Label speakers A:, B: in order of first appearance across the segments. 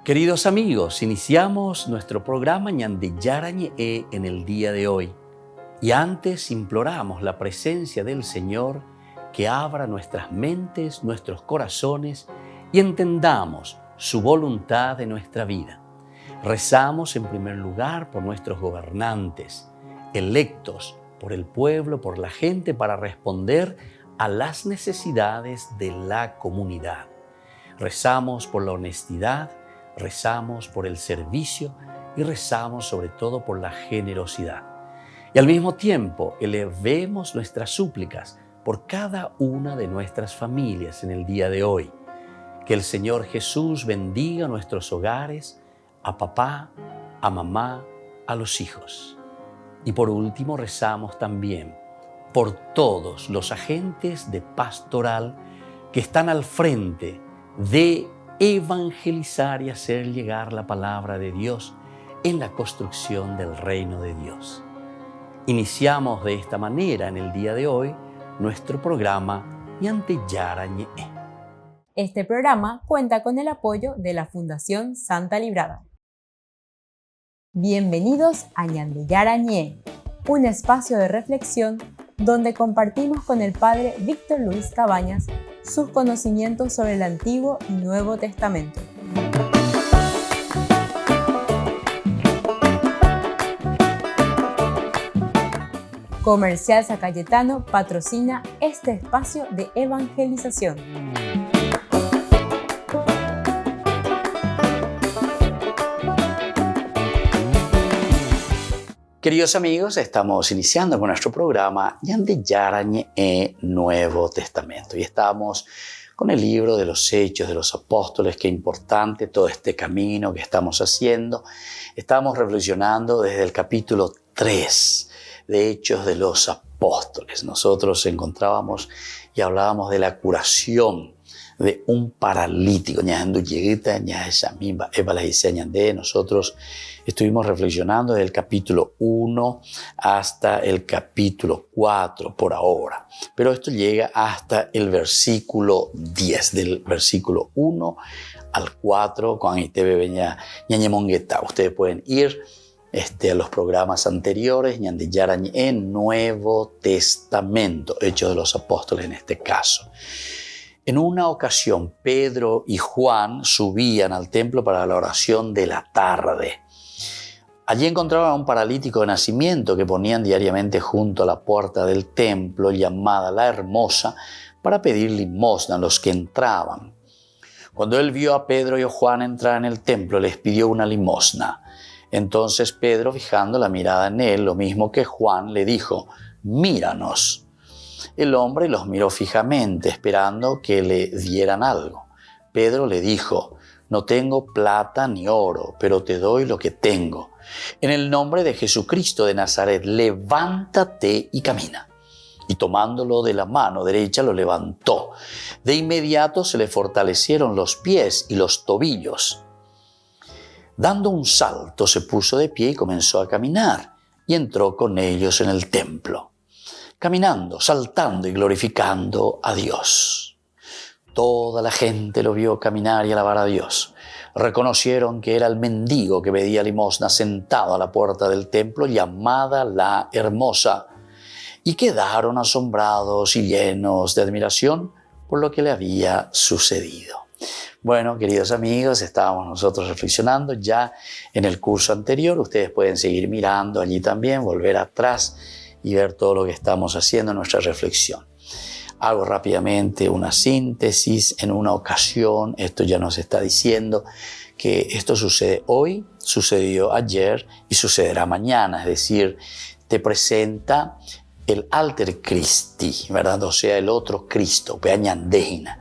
A: Queridos amigos, iniciamos nuestro programa Ñande Yarañe en el día de hoy. Y antes imploramos la presencia del Señor que abra nuestras mentes, nuestros corazones y entendamos su voluntad en nuestra vida. Rezamos en primer lugar por nuestros gobernantes, electos por el pueblo, por la gente, para responder a las necesidades de la comunidad. Rezamos por la honestidad, rezamos por el servicio y rezamos sobre todo por la generosidad. Y al mismo tiempo elevemos nuestras súplicas por cada una de nuestras familias en el día de hoy. Que el Señor Jesús bendiga nuestros hogares, a papá, a mamá, a los hijos. Y por último rezamos también por todos los agentes de pastoral que están al frente de evangelizar y hacer llegar la palabra de Dios en la construcción del reino de Dios. Iniciamos de esta manera en el día de hoy nuestro programa Ñande Yarañe.
B: Este programa cuenta con el apoyo de la Fundación Santa Librada. Bienvenidos a Ñande Yarañe, un espacio de reflexión donde compartimos con el Padre Víctor Luis Cabañas sus conocimientos sobre el Antiguo y Nuevo Testamento. Comercial San Cayetano patrocina este espacio de evangelización.
A: Queridos amigos, estamos iniciando con nuestro programa Ñande Yarañe Nuevo Testamento y estamos con el libro de los Hechos de los Apóstoles. Qué importante todo este camino que estamos haciendo. Estamos reflexionando desde el capítulo 3 de Hechos de los Apóstoles. Nosotros encontrábamos y hablábamos de la curación de un paralítico. Nosotros estuvimos reflexionando desde el capítulo 1 hasta el capítulo 4 por ahora. Pero esto llega hasta el versículo 10, del versículo 1 al 4. Ustedes pueden ir a los programas anteriores, Ñande Yarañe Nuevo Testamento, Hechos de los Apóstoles en este caso. En una ocasión, Pedro y Juan subían al templo para la oración de la tarde. Allí encontraban a un paralítico de nacimiento que ponían diariamente junto a la puerta del templo, llamada La Hermosa, para pedir limosna a los que entraban. Cuando él vio a Pedro y a Juan entrar en el templo, les pidió una limosna. Entonces Pedro, fijando la mirada en él, lo mismo que Juan, le dijo: «Míranos». El hombre los miró fijamente, esperando que le dieran algo. Pedro le dijo: «No tengo plata ni oro, pero te doy lo que tengo. En el nombre de Jesucristo de Nazaret, levántate y camina». Y tomándolo de la mano derecha, lo levantó. De inmediato se le fortalecieron los pies y los tobillos. Dando un salto, se puso de pie y comenzó a caminar, y entró con ellos en el templo, caminando, saltando y glorificando a Dios. Toda la gente lo vio caminar y alabar a Dios. Reconocieron que era el mendigo que pedía limosna sentado a la puerta del templo, llamada La Hermosa, y quedaron asombrados y llenos de admiración por lo que le había sucedido. Bueno, queridos amigos, estábamos nosotros reflexionando ya en el curso anterior. Ustedes pueden seguir mirando allí también, volver atrás y ver todo lo que estamos haciendo en nuestra reflexión. Hago rápidamente una síntesis. En una ocasión, esto ya nos está diciendo que esto sucede hoy, sucedió ayer y sucederá mañana. Es decir, te presenta el alter Christi, ¿verdad? O sea, el otro Cristo, Peañandejina.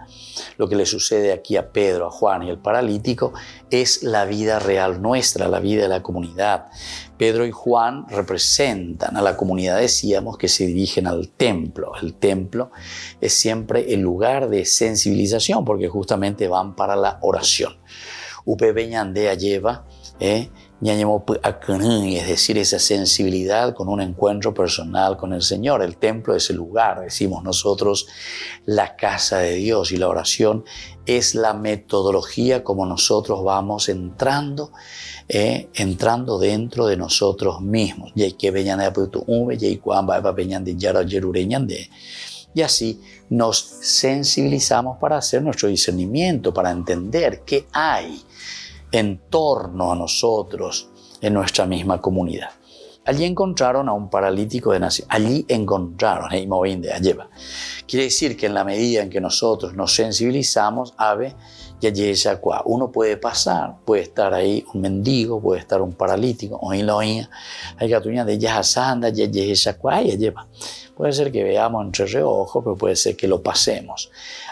A: Lo que le sucede aquí a Pedro, a Juan y al paralítico es la vida real nuestra, la vida de la comunidad. Pedro y Juan representan a la comunidad, decíamos, que se dirigen al templo. El templo es siempre el lugar de sensibilización porque justamente van para la oración. Upe Beñandea lleva es decir, esa sensibilidad con un encuentro personal con el Señor. El templo es el lugar, decimos nosotros, la casa de Dios, y la oración es la metodología como nosotros vamos entrando dentro de nosotros mismos. Y así nos sensibilizamos para hacer nuestro discernimiento, para entender qué hay en torno a nosotros en nuestra misma comunidad. Allí encontraron a un paralítico de nacimiento. Allí encontraron, quiere decir que en la medida en que nosotros nos sensibilizamos, uno puede pasar, puede estar ahí un mendigo, puede estar un paralítico, puede ser que veamos entre reojos, pero puede ser que lo pasemos.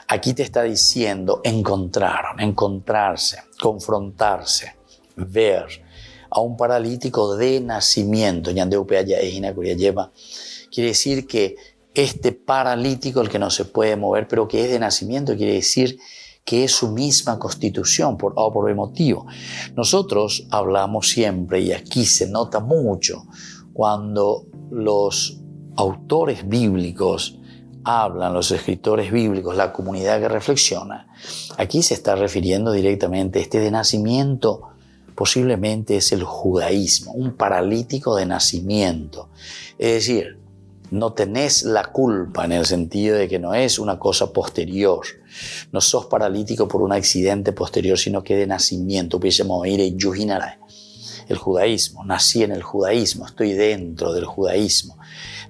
A: Aquí te está diciendo encontrarse, confrontarse, ver a un paralítico de nacimiento. Quiere decir que este paralítico, el que no se puede mover, pero que es de nacimiento, quiere decir que es su misma constitución, por motivo. Nosotros hablamos siempre, y aquí se nota mucho, cuando los autores bíblicos hablan, los escritores bíblicos, la comunidad que reflexiona, aquí se está refiriendo directamente a este de nacimiento. Posiblemente es el judaísmo, un paralítico de nacimiento. Es decir, no tenés la culpa en el sentido de que no es una cosa posterior. No sos paralítico por un accidente posterior, sino que de nacimiento. El judaísmo, nací en el judaísmo, estoy dentro del judaísmo.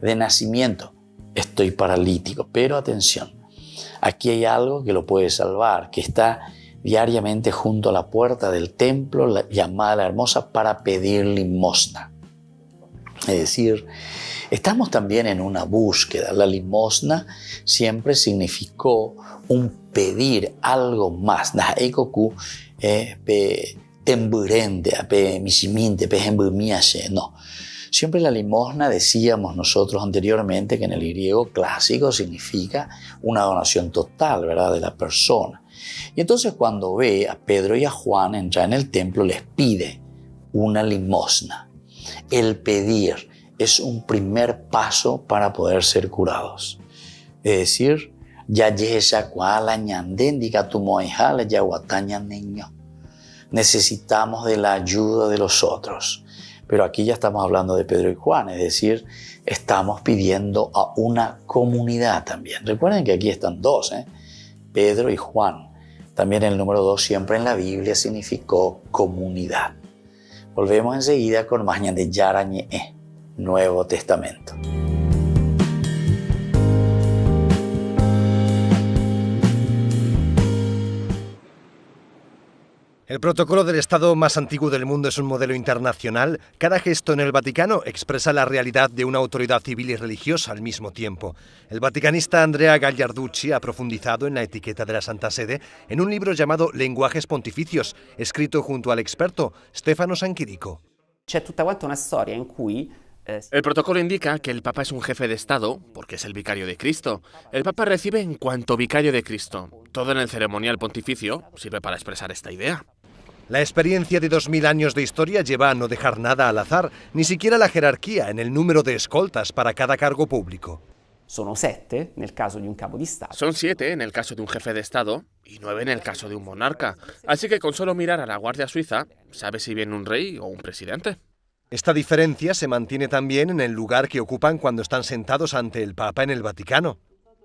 A: De nacimiento estoy paralítico. Pero atención, aquí hay algo que lo puede salvar, que está diariamente junto a la puerta del templo, llamada la Hermosa, para pedir limosna. Es decir, estamos también en una búsqueda. La limosna siempre significó un pedir algo más. No. Siempre la limosna, decíamos nosotros anteriormente, que en el griego clásico significa una donación total, ¿verdad?, de la persona. Y entonces cuando ve a Pedro y a Juan entrar en el templo, les pide una limosna. El pedir es un primer paso para poder ser curados. Es decir, necesitamos de la ayuda de los otros. Pero aquí ya estamos hablando de Pedro y Juan, es decir, estamos pidiendo a una comunidad también. Recuerden que aquí están dos, Pedro y Juan. También el número 2 siempre en la Biblia significó comunidad. Volvemos enseguida con más de Yarañe, Nuevo Testamento.
C: El protocolo del Estado más antiguo del mundo es un modelo internacional. Cada gesto en el Vaticano expresa la realidad de una autoridad civil y religiosa al mismo tiempo. El vaticanista Andrea Gagliarducci ha profundizado en la etiqueta de la Santa Sede en un libro llamado Lenguajes Pontificios, escrito junto al experto Stefano Sanchirico.
D: C'è tutta quanta una storia in cui
E: el protocolo indica que el Papa es un jefe de Estado porque es el vicario de Cristo. El Papa recibe en cuanto vicario de Cristo. Todo en el ceremonial pontificio sirve para expresar esta idea.
C: La experiencia de 2000 años de historia lleva a no dejar nada al azar, ni siquiera la jerarquía en el número de escoltas para cada cargo público.
D: Sono 7 nel caso di un capo di Stato.
E: Son 7 en el caso de un jefe de Estado y 9 en el caso de un monarca. Así que con solo mirar a la Guardia Suiza, sabe si viene un rey o un presidente.
C: Esta diferencia se mantiene también en el lugar que ocupan cuando están sentados ante el Papa en el Vaticano.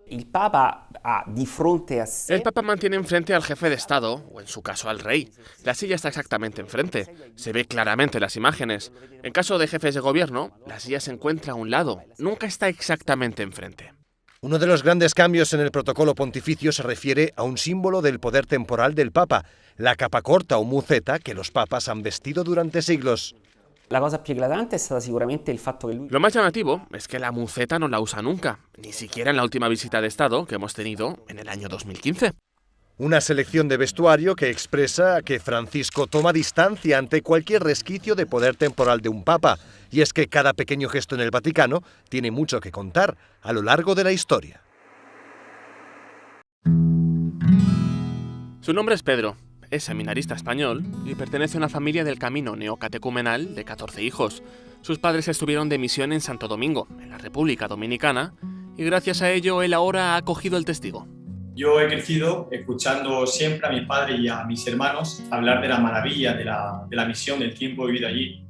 D: El Papa ha di fronte a sé.
E: El Papa mantiene enfrente al jefe de Estado, o en su caso al rey. La silla está exactamente enfrente. Se ve claramente las imágenes. En caso de jefes de gobierno, la silla se encuentra a un lado. Nunca está exactamente enfrente.
C: Uno de los grandes cambios en el protocolo pontificio se refiere a un símbolo del poder temporal del Papa, la capa corta o muceta que los papas han vestido durante siglos.
D: La cosa più eclatante è stata sicuramente il fatto che lui...
E: Lo más llamativo es que la muceta no la usa nunca, ni siquiera en la última visita de Estado que hemos tenido en el año 2015.
C: Una selección de vestuario que expresa que Francisco toma distancia ante cualquier resquicio de poder temporal de un papa, y es que cada pequeño gesto en el Vaticano tiene mucho que contar a lo largo de la historia.
E: Su nombre es Pedro. es seminarista español y pertenece a una familia del camino neocatecumenal de 14 hijos. Sus padres estuvieron de misión en Santo Domingo, en la República Dominicana, y gracias a ello él ahora ha acogido el testigo.
F: Yo he crecido escuchando siempre a mi padre y a mis hermanos hablar de la maravilla de la misión, del tiempo vivido allí.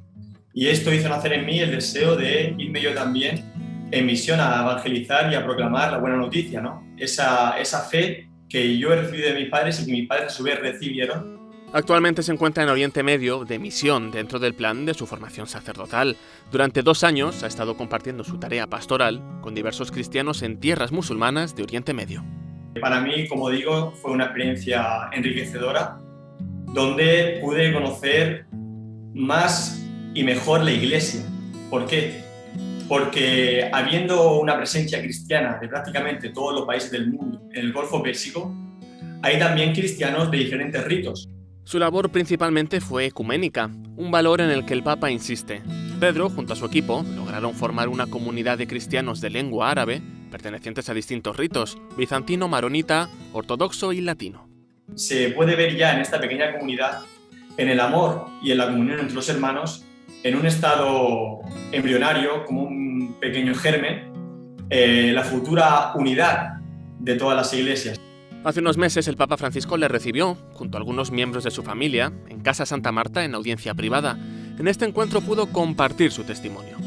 F: Y esto hizo nacer en mí el deseo de irme yo también en misión a evangelizar y a proclamar la buena noticia, ¿no? Esa fe que yo he recibido de mis padres y que mis padres a su vez recibieron.
E: Actualmente se encuentra en Oriente Medio de misión dentro del plan de su formación sacerdotal. Durante 2 años ha estado compartiendo su tarea pastoral con diversos cristianos en tierras musulmanas de Oriente Medio.
F: Para mí, como digo, fue una experiencia enriquecedora donde pude conocer más y mejor la Iglesia. ¿Por qué? Porque habiendo una presencia cristiana de prácticamente todos los países del mundo en el Golfo Pérsico, hay también cristianos de diferentes ritos.
E: Su labor principalmente fue ecuménica, un valor en el que el Papa insiste. Pedro, junto a su equipo, lograron formar una comunidad de cristianos de lengua árabe, pertenecientes a distintos ritos, bizantino, maronita, ortodoxo y latino.
F: Se puede ver ya en esta pequeña comunidad, en el amor y en la comunión entre los hermanos, en un estado embrionario, como un pequeño germen, la futura unidad de todas las iglesias.
E: Hace unos meses el Papa Francisco le recibió, junto a algunos miembros de su familia, en Casa Santa Marta en audiencia privada. En este encuentro pudo compartir su testimonio.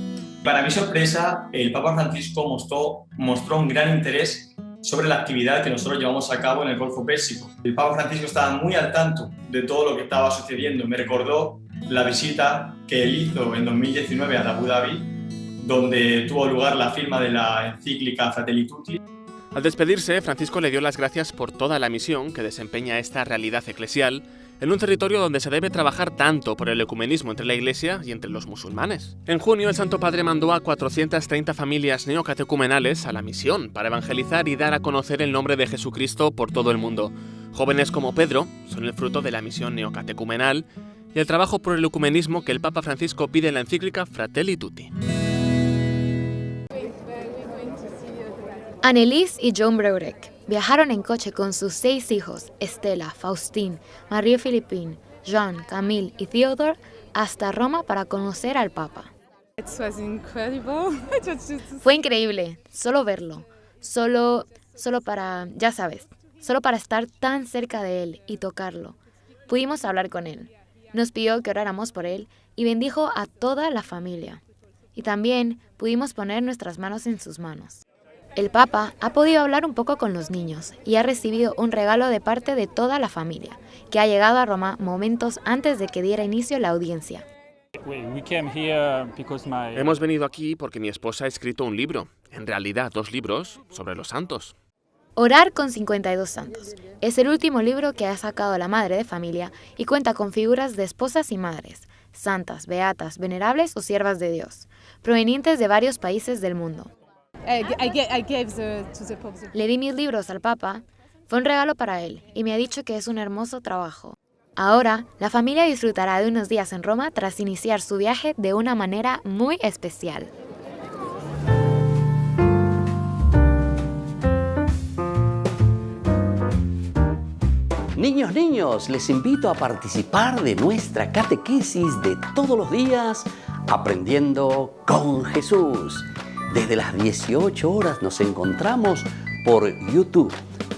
F: Para mi sorpresa, el Papa Francisco mostró un gran interés sobre la actividad que nosotros llevamos a cabo en el Golfo Pérsico. El Papa Francisco estaba muy al tanto de todo lo que estaba sucediendo. Me recordó la visita que él hizo en 2019 a Abu Dhabi, donde tuvo lugar la firma de la encíclica Fratelli Tutti.
E: Al despedirse, Francisco le dio las gracias por toda la misión que desempeña esta realidad eclesial en un territorio donde se debe trabajar tanto por el ecumenismo entre la Iglesia y entre los musulmanes. En junio, el Santo Padre mandó a 430 familias neocatecumenales a la misión para evangelizar y dar a conocer el nombre de Jesucristo por todo el mundo. Jóvenes como Pedro son el fruto de la misión neocatecumenal y el trabajo por el ecumenismo que el Papa Francisco pide en la encíclica Fratelli Tutti.
G: Annelies y John Breurek viajaron en coche con sus 6 hijos, Estela, Faustín, Marie-Philippine, Jean, Camille y Theodore, hasta Roma para conocer al Papa. Fue increíble, solo verlo, solo para, ya sabes, solo para estar tan cerca de él y tocarlo. Pudimos hablar con él, nos pidió que oráramos por él y bendijo a toda la familia. Y también pudimos poner nuestras manos en sus manos. El Papa ha podido hablar un poco con los niños y ha recibido un regalo de parte de toda la familia, que ha llegado a Roma momentos antes de que diera inicio la audiencia.
E: Hemos venido aquí porque mi esposa ha escrito un libro, en realidad 2 libros, sobre los santos.
G: Orar con 52 santos. Es el último libro que ha sacado la madre de familia y cuenta con figuras de esposas y madres, santas, beatas, venerables o siervas de Dios, provenientes de varios países del mundo. Le di mis libros al Papa, fue un regalo para él y me ha dicho que es un hermoso trabajo. Ahora, la familia disfrutará de unos días en Roma tras iniciar su viaje de una manera muy especial.
A: Niños, les invito a participar de nuestra catequesis de todos los días, Aprendiendo con Jesús. Desde las 18 horas nos encontramos por YouTube.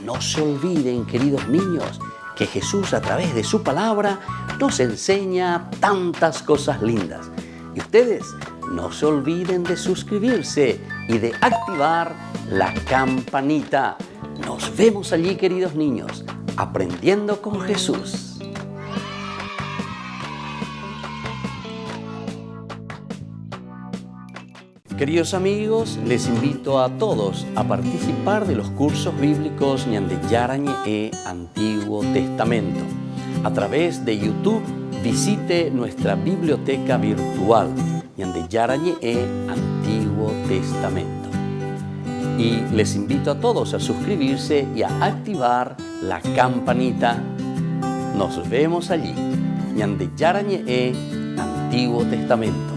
A: No se olviden, queridos niños, que Jesús a través de su palabra nos enseña tantas cosas lindas. Y ustedes no se olviden de suscribirse y de activar la campanita. Nos vemos allí, queridos niños, aprendiendo con Jesús. Queridos amigos, les invito a todos a participar de los cursos bíblicos Ñandeyarañe Antiguo Testamento. A través de YouTube, visite nuestra biblioteca virtual Ñandeyarañe Antiguo Testamento. Y les invito a todos a suscribirse y a activar la campanita. Nos vemos allí. Ñandeyarañe Antiguo Testamento.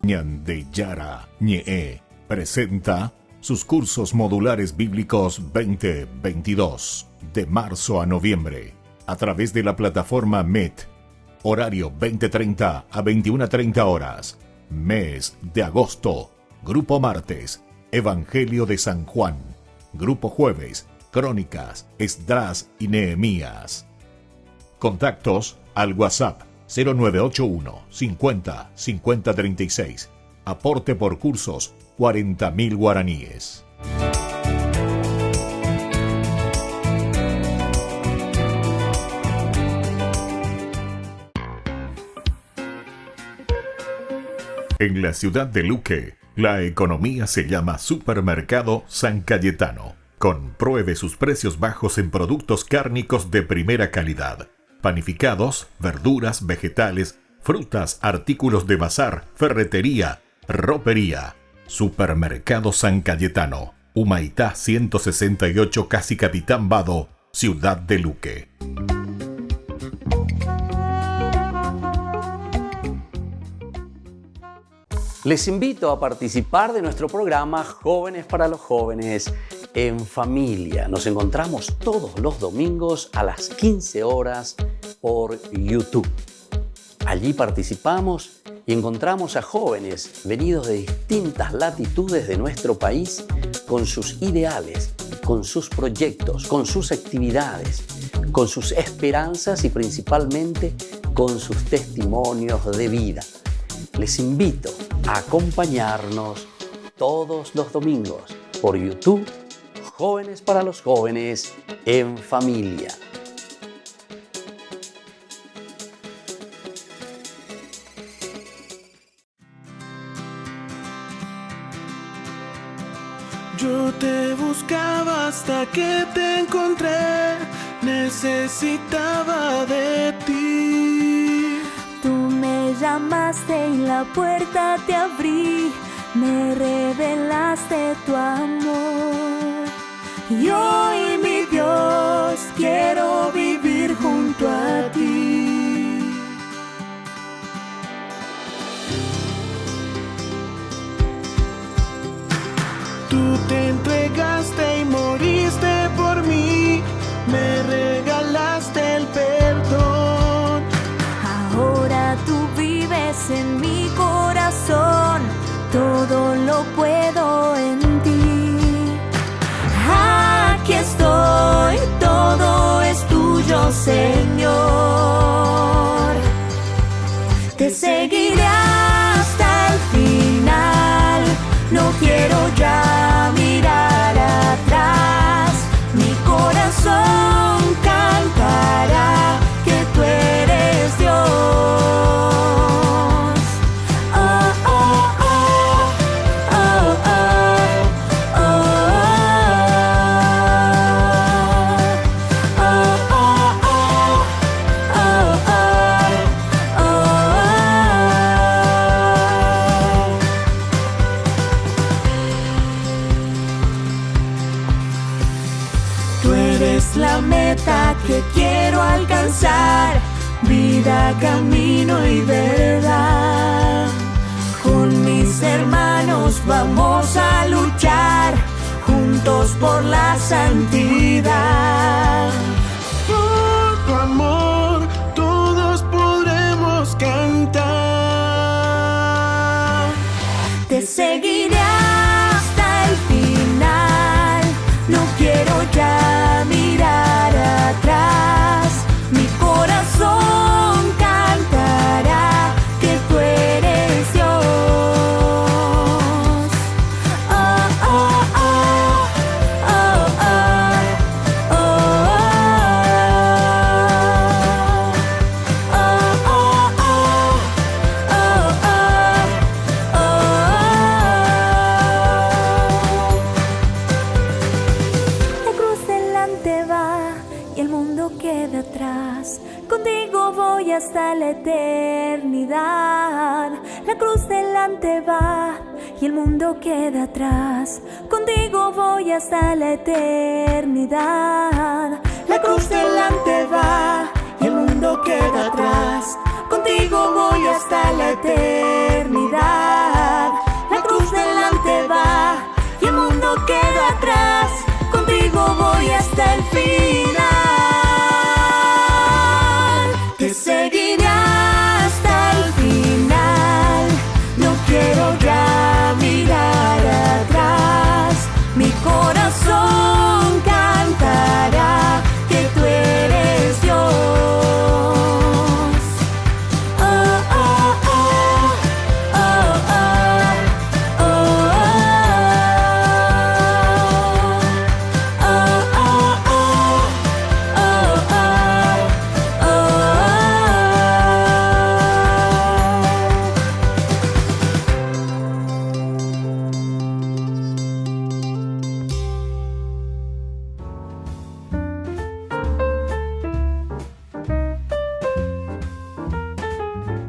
H: Ñandeyarañe presenta sus cursos modulares bíblicos 2022, de marzo a noviembre, a través de la plataforma Meet, horario 20:30 a 21:30 horas, mes de agosto, grupo martes, Evangelio de San Juan, grupo jueves, Crónicas, Esdras y Nehemías. Contactos al WhatsApp 0981 50 50 36. Aporte por cursos 40.000 guaraníes. En la ciudad de Luque, la economía se llama Supermercado San Cayetano. Compruebe sus precios bajos en productos cárnicos de primera calidad. Panificados, verduras, vegetales, frutas, artículos de bazar, ferretería, ropería. Supermercado San Cayetano, Humaitá 168, casi Capitán Vado, ciudad de Luque.
A: Les invito a participar de nuestro programa Jóvenes para los Jóvenes en Familia. Nos encontramos todos los domingos a las 15 horas por YouTube. Allí participamos y encontramos a jóvenes venidos de distintas latitudes de nuestro país con sus ideales, con sus proyectos, con sus actividades, con sus esperanzas y principalmente con sus testimonios de vida. Les invito a acompañarnos todos los domingos por YouTube, Jóvenes para los Jóvenes en Familia.
I: Yo te buscaba hasta que te encontré, necesitaba de ti.
J: Tú me llamaste y la puerta te abrí, me revelaste tu amor. Y hoy, mi Dios, quiero vivir junto a ti.
I: Tú te entregaste y moriste por mí, me regalaste el perdón.
J: Ahora tú vives en mi corazón, todo lo puedo en ti. Aquí estoy, todo es tuyo, Señor. Te seguiré hasta el final, no quiero ya mirar atrás. Mi corazón cantará que tú eres Dios. Oh, oh, oh, oh, oh, oh, Tú eres la meta que quiero alcanzar, vida, camino y verdad. Con mis hermanos vamos a luchar, juntos por la santidad.
I: Por tu amor todos podremos cantar.
J: Te seguiré hasta el final, no quiero ya mirar atrás. Mi corazón cantará que tú eres Dios. Oh, oh, oh, oh, oh, oh, oh, La cruz delante va y el mundo queda atrás. Contigo voy hasta la eternidad. La cruz delante va y el mundo queda atrás. Contigo voy hasta la eternidad. La cruz delante va y el mundo queda atrás. Contigo voy hasta la eternidad. La cruz delante va y el mundo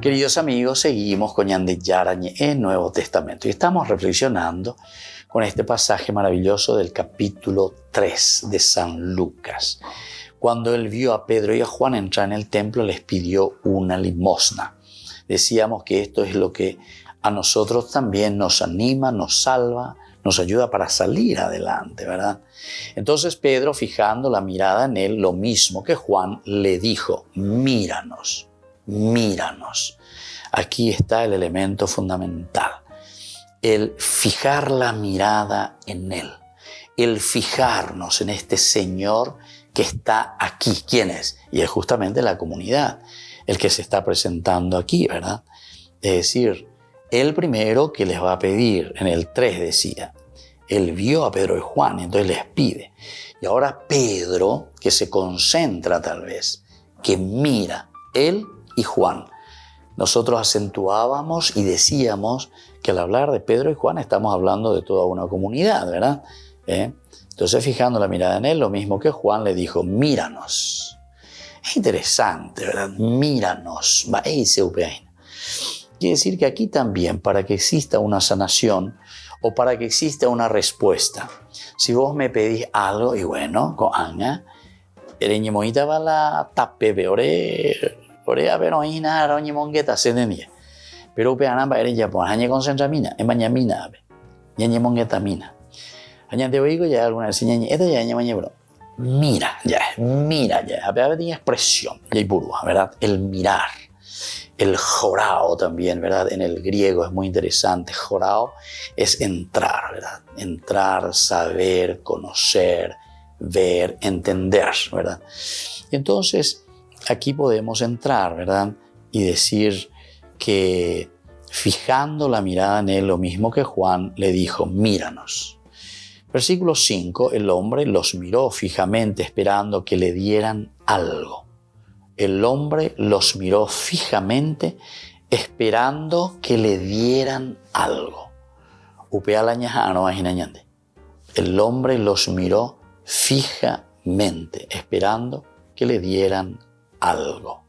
A: Queridos amigos, seguimos con Ñande Yarañe en Nuevo Testamento y estamos reflexionando con este pasaje maravilloso del capítulo 3 de San Lucas. Cuando él vio a Pedro y a Juan entrar en el templo, les pidió una limosna. Decíamos que esto es lo que a nosotros también nos anima, nos salva, nos ayuda para salir adelante, ¿verdad? Entonces Pedro, fijando la mirada en él, lo mismo que Juan, le dijo: míranos, míranos. Aquí está el elemento fundamental. El fijar la mirada en él. El fijarnos en este Señor que está aquí. ¿Quién es? Y es justamente la comunidad, el que se está presentando aquí, ¿verdad? Es decir, el primero que les va a pedir, en el 3 decía, él vio a Pedro y Juan, y entonces les pide. Y ahora Pedro, que se concentra tal vez, que mira, él y Juan. Nosotros acentuábamos y decíamos que al hablar de Pedro y Juan estamos hablando de toda una comunidad, ¿verdad? Entonces, fijando la mirada en él, lo mismo que Juan le dijo: míranos. Es interesante, ¿verdad? Míranos. Quiere decir que aquí también, para que exista una sanación o para que exista una respuesta, si vos me pedís algo, y bueno, con Anga, ereñemoita va la tape, ore a veroina, roñi mongueta, se tenía. Pero peana va ereña, pues, añe concentramina, emañamina, ñañe mongueta mina. Aña te oigo ya alguna vez, esta ya ñamañe, bro. Mira ya, a ver, tiene expresión, ya hay burua, ¿verdad? El mirar. El jorao también, ¿verdad? En el griego es muy interesante. Jorao es entrar, ¿verdad? Entrar, saber, conocer, ver, entender, ¿verdad? Y entonces, aquí podemos entrar, ¿verdad? Y decir que fijando la mirada en él, lo mismo que Juan le dijo: míranos. Versículo 5, el hombre los miró fijamente esperando que le dieran algo. El hombre los miró fijamente esperando que le dieran algo. El hombre los miró fijamente esperando que le dieran algo.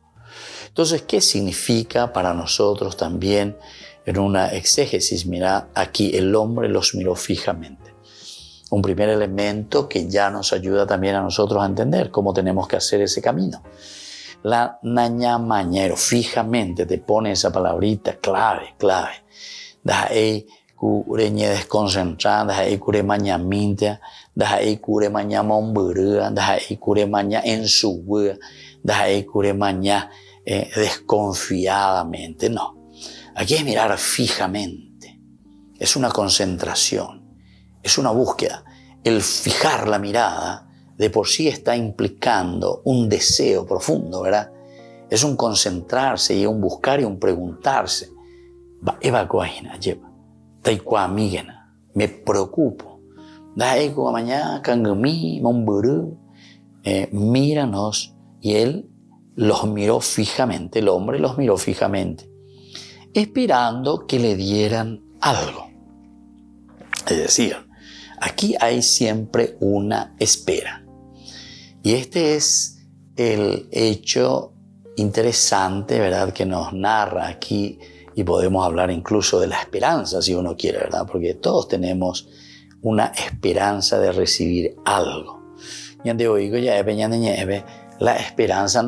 A: Entonces, ¿qué significa para nosotros también en una exégesis? Mira, aquí el hombre los miró fijamente. Un primer elemento que ya nos ayuda también a nosotros a entender cómo tenemos que hacer ese camino. La nañamañero, fijamente te pone esa palabrita clave. Da ahí cureñe desconcentrada, da ahí cure mañaminta, da ahí cure mañamomburua, da ahí cure maña en su bua, da ahí cure maña desconfiadamente. No, aquí es mirar fijamente. Es una concentración, es una búsqueda. El fijar la mirada de por sí está implicando un deseo profundo, ¿verdad? Es un concentrarse y un buscar y un preguntarse. Me preocupo. Míranos. Y él los miró fijamente, el hombre los miró fijamente, esperando que le dieran algo. Es decir, aquí hay siempre una espera. Y este es el hecho interesante, ¿verdad?, que nos narra aquí, y podemos hablar incluso de la esperanza, si uno quiere, ¿verdad?, porque todos tenemos una esperanza de recibir algo. La esperanza,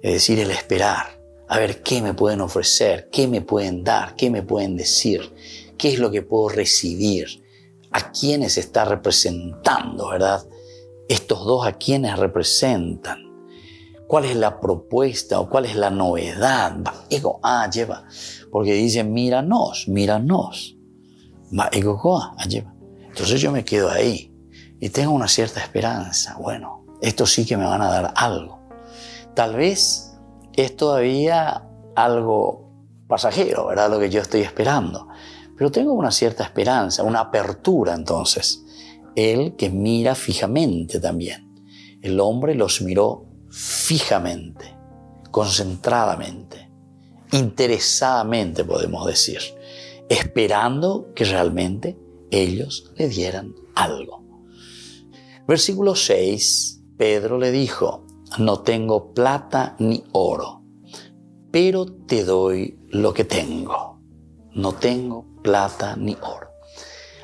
A: es decir, el esperar, a ver qué me pueden ofrecer, qué me pueden dar, qué me pueden decir, qué es lo que puedo recibir. ¿A quiénes está representando, verdad? Estos dos, ¿a quiénes representan? ¿Cuál es la propuesta o cuál es la novedad? Porque dicen, míranos. Entonces yo me quedo ahí y tengo una cierta esperanza. Bueno, esto sí que me van a dar algo. Tal vez es todavía algo pasajero, ¿verdad? Lo que yo estoy esperando. Pero tengo una cierta esperanza, una apertura entonces. Él que mira fijamente también. El hombre los miró fijamente, concentradamente, interesadamente podemos decir, esperando que realmente ellos le dieran algo. Versículo 6, Pedro le dijo: no tengo plata ni oro, pero te doy lo que tengo. No tengo plata ni oro.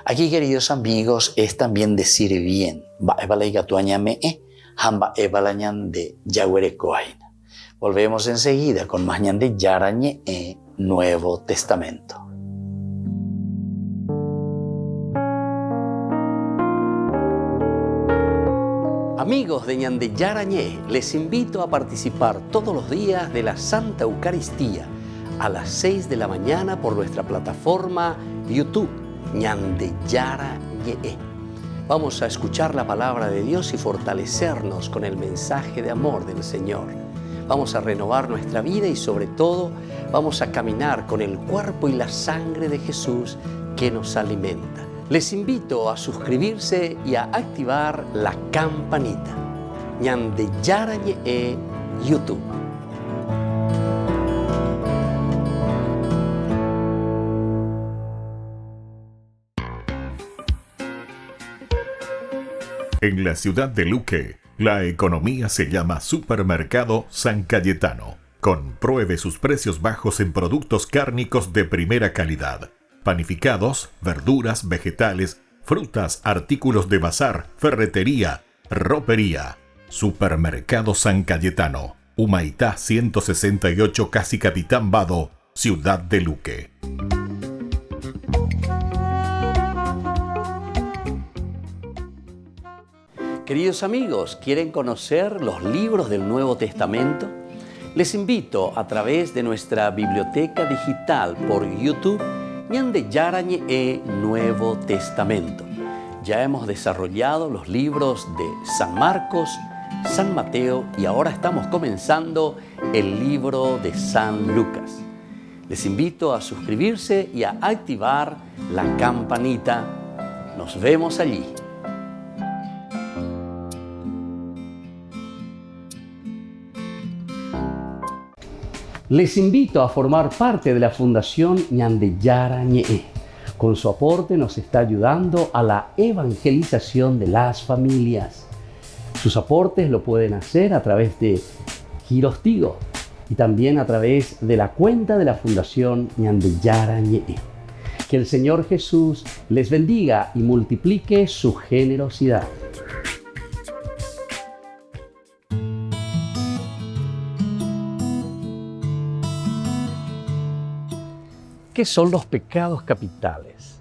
A: Aquí, queridos amigos, es también decir bien. Volvemos enseguida con más ñande yarañe Nuevo Testamento. Amigos de Ñande Yarañé, les invito a participar todos los días de la Santa Eucaristía a las 6 de la mañana por nuestra plataforma YouTube, Ñande Yarañé. Vamos a escuchar la palabra de Dios y fortalecernos con el mensaje de amor del Señor. Vamos a renovar nuestra vida y sobre todo vamos a caminar con el cuerpo y la sangre de Jesús que nos alimenta. Les invito a suscribirse y a activar la campanita. Ñande Yarañé YouTube.
H: En la ciudad de Luque, la economía se llama Supermercado San Cayetano. Compruebe sus precios bajos en productos cárnicos de primera calidad. Panificados, verduras, vegetales, frutas, artículos de bazar, ferretería, ropería. Supermercado San Cayetano, Humaitá 168, Casi Capitán Vado, Ciudad de Luque.
A: Queridos amigos, ¿quieren conocer los libros del Nuevo Testamento? Les invito a través de nuestra biblioteca digital por YouTube, Ñande Yarañé Nuevo Testamento. Ya hemos desarrollado los libros de San Marcos, San Mateo y ahora estamos comenzando el libro de San Lucas. Les invito a suscribirse y a activar la campanita. Nos vemos allí. Les invito a formar parte de la Fundación Ñande Yarañé. Con su aporte nos está ayudando a la evangelización de las familias. Sus aportes lo pueden hacer a través de Giros Tigo y también a través de la cuenta de la Fundación Ñande Yarañé. Que el Señor Jesús les bendiga y multiplique su generosidad. ¿Qué son los pecados capitales?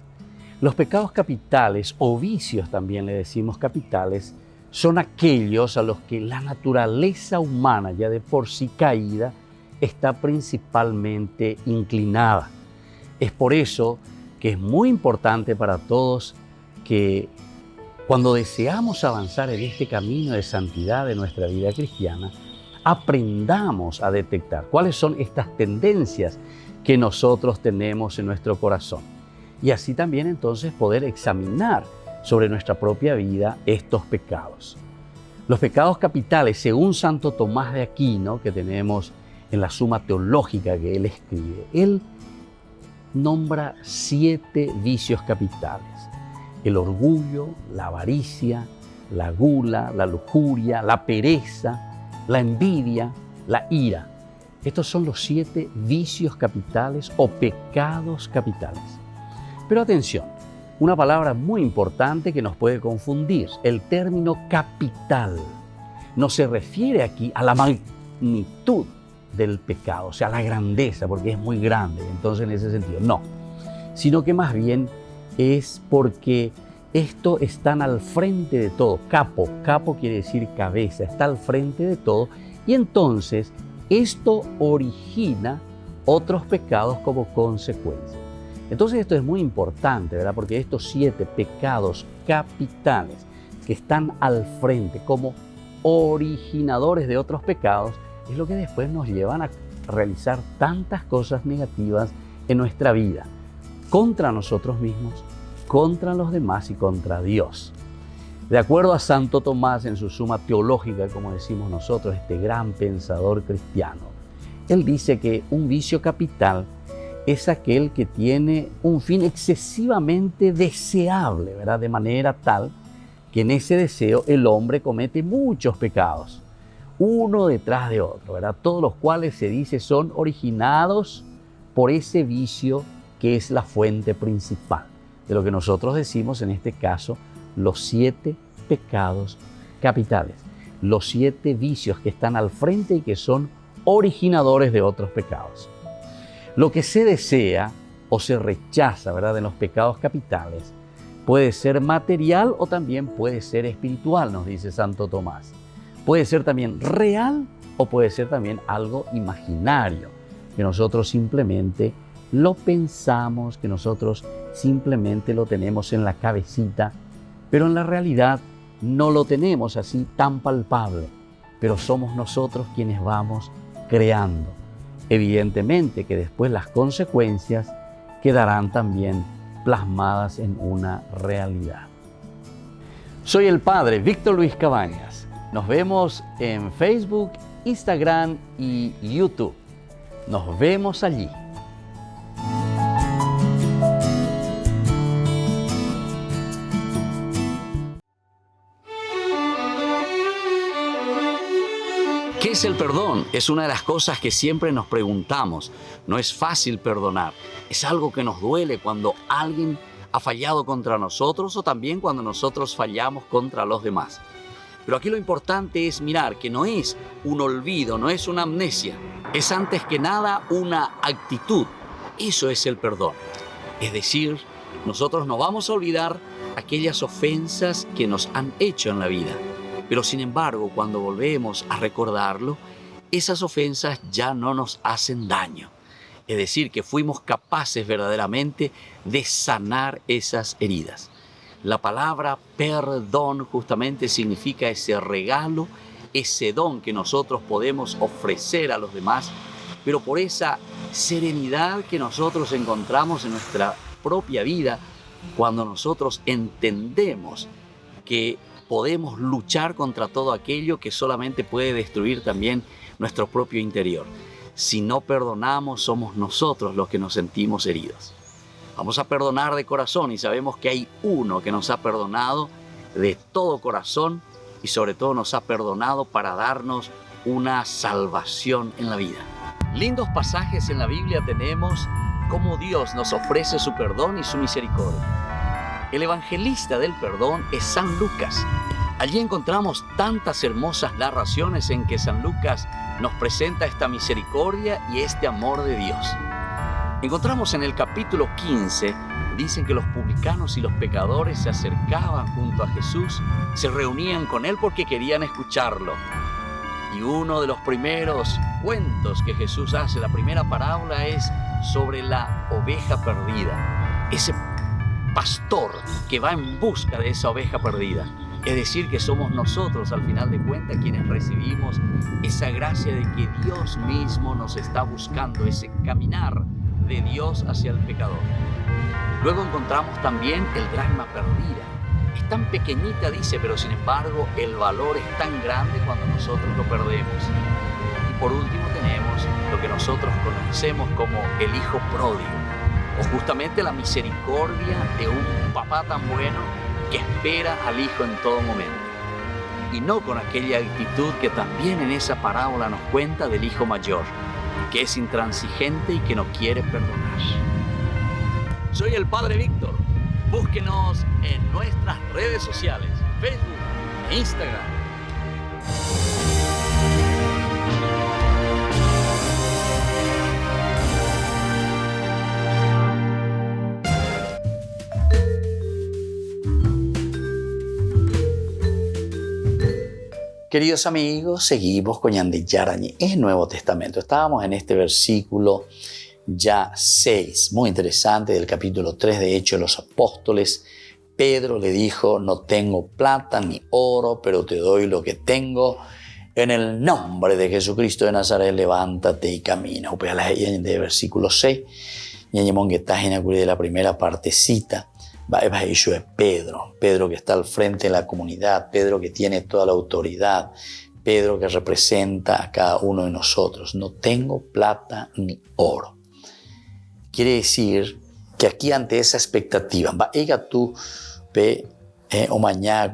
A: Los pecados capitales, o vicios también le decimos capitales, son aquellos a los que la naturaleza humana, ya de por sí caída, está principalmente inclinada. Es por eso que es muy importante para todos que cuando deseamos avanzar en este camino de santidad de nuestra vida cristiana, aprendamos a detectar cuáles son estas tendencias que nosotros tenemos en nuestro corazón. Y así también entonces poder examinar sobre nuestra propia vida estos pecados. Los pecados capitales, según Santo Tomás de Aquino, que tenemos en la Suma Teológica que él escribe, él nombra 7 vicios capitales. El orgullo, la avaricia, la gula, la lujuria, la pereza, la envidia, la ira. Estos son los 7 vicios capitales o pecados capitales. Pero atención, una palabra muy importante que nos puede confundir. El término capital no se refiere aquí a la magnitud del pecado, o sea, a la grandeza, porque es muy grande, entonces en ese sentido, no. Sino que más bien es porque esto están al frente de todo. Capo quiere decir cabeza, está al frente de todo y entonces esto origina otros pecados como consecuencia. Entonces esto es muy importante, ¿verdad? Porque estos 7 pecados capitales que están al frente como originadores de otros pecados es lo que después nos llevan a realizar tantas cosas negativas en nuestra vida, contra nosotros mismos, contra los demás y contra Dios. De acuerdo a Santo Tomás en su Suma Teológica, como decimos nosotros, este gran pensador cristiano, él dice que un vicio capital es aquel que tiene un fin excesivamente deseable, ¿verdad? De manera tal que en ese deseo el hombre comete muchos pecados. uno detrás de otro, ¿verdad? Todos los cuales se dice son originados por ese vicio que es la fuente principal de lo que nosotros decimos en este caso los 7 pecados capitales, los 7 vicios que están al frente y que son originadores de otros pecados. Lo que se desea o se rechaza, ¿verdad?, en los pecados capitales puede ser material o también puede ser espiritual, nos dice Santo Tomás. Puede ser también real o puede ser también algo imaginario, que nosotros simplemente lo pensamos, que nosotros simplemente lo tenemos en la cabecita, pero en la realidad no lo tenemos así tan palpable, pero somos nosotros quienes vamos creando. Evidentemente que después las consecuencias quedarán también plasmadas en una realidad. Soy el Padre Víctor Luis Cabañas. Nos vemos en Facebook, Instagram y YouTube. Nos vemos allí. ¿Qué es el perdón? Es una de las cosas que siempre nos preguntamos. No es fácil perdonar. Es algo que nos duele cuando alguien ha fallado contra nosotros o también cuando nosotros fallamos contra los demás. Pero aquí lo importante es mirar que no es un olvido, no es una amnesia. Es antes que nada una actitud. Eso es el perdón. Es decir, nosotros no vamos a olvidar aquellas ofensas que nos han hecho en la vida. Pero sin embargo, cuando volvemos a recordarlo, esas ofensas ya no nos hacen daño. Es decir, que fuimos capaces verdaderamente de sanar esas heridas. La palabra perdón justamente significa ese regalo, ese don que nosotros podemos ofrecer a los demás, pero por esa serenidad que nosotros encontramos en nuestra propia vida, cuando nosotros entendemos que podemos luchar contra todo aquello que solamente puede destruir también nuestro propio interior. Si no perdonamos, somos nosotros los que nos sentimos heridos. Vamos a perdonar de corazón y sabemos que hay uno que nos ha perdonado de todo corazón y sobre todo nos ha perdonado para darnos una salvación en la vida. Lindos pasajes en la Biblia tenemos cómo Dios nos ofrece su perdón y su misericordia. El evangelista del perdón es San Lucas. Allí encontramos tantas hermosas narraciones en que San Lucas nos presenta esta misericordia y este amor de Dios. Encontramos en el capítulo 15, dicen que los publicanos y los pecadores se acercaban junto a Jesús, se reunían con Él porque querían escucharlo. Y uno de los primeros cuentos que Jesús hace, la primera parábola, es sobre la oveja perdida. Ese pastor que va en busca de esa oveja perdida. Es decir, que somos nosotros al final de cuentas quienes recibimos esa gracia de que Dios mismo nos está buscando, ese caminar de Dios hacia el pecador. Luego encontramos también el dracma perdida. Es tan pequeñita, dice, pero sin embargo el valor es tan grande cuando nosotros lo perdemos. Y por último tenemos lo que nosotros conocemos como el hijo pródigo, o justamente la misericordia de un papá tan bueno que espera al hijo en todo momento. Y no con aquella actitud que también en esa parábola nos cuenta del hijo mayor, que es intransigente y que no quiere perdonar. Soy el Padre Víctor. Búsquenos en nuestras redes sociales, Facebook e Instagram. Queridos amigos, seguimos con Ñande Yarañi en el Nuevo Testamento. Estábamos en este versículo ya 6, muy interesante, del capítulo 3 de Hechos de los Apóstoles. Pedro le dijo: no tengo plata ni oro, pero te doy lo que tengo. En el nombre de Jesucristo de Nazaret, levántate y camina. De versículo 6, de la primera partecita. Es Pedro que está al frente de la comunidad, Pedro que tiene toda la autoridad, Pedro que representa a cada uno de nosotros. No tengo plata ni oro. Quiere decir que aquí, ante esa expectativa, o mañana,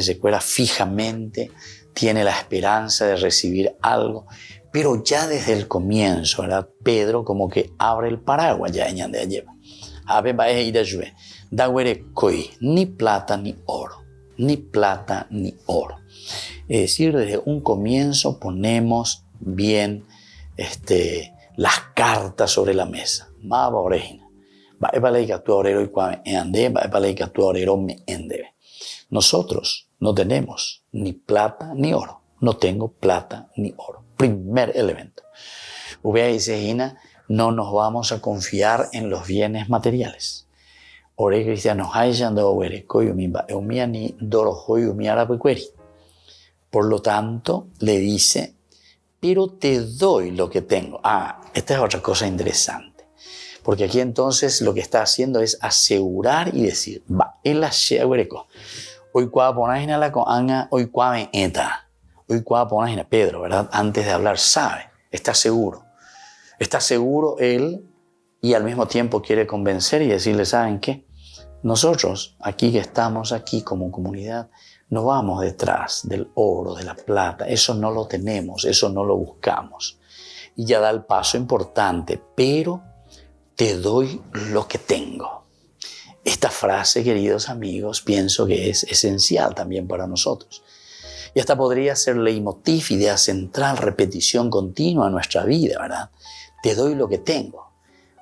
A: se cuela fijamente tiene la esperanza de recibir algo, pero ya desde el comienzo, ¿verdad? Pedro como que abre el paraguas ya en de lleva. Ni plata ni oro, ni plata ni oro. Es decir, desde un comienzo ponemos bien las cartas sobre la mesa. Nosotros no tenemos ni plata ni oro. No tengo plata ni oro. Primer elemento. No nos vamos a confiar en los bienes materiales. Ore cristianos Por lo tanto, le dice, pero te doy lo que tengo. Esta es otra cosa interesante. Porque aquí entonces lo que está haciendo es asegurar y decir, Pedro, ¿verdad? Antes de hablar, sabe, está seguro. Está seguro él y al mismo tiempo quiere convencer y decirle, ¿saben qué? Nosotros, aquí que estamos aquí como comunidad, no vamos detrás del oro, de la plata. Eso no lo tenemos, eso no lo buscamos. Y ya da el paso importante, pero te doy lo que tengo. Esta frase, queridos amigos, pienso que es esencial también para nosotros. Y esta podría ser leitmotiv, idea central, repetición continua en nuestra vida, ¿verdad? Te doy lo que tengo.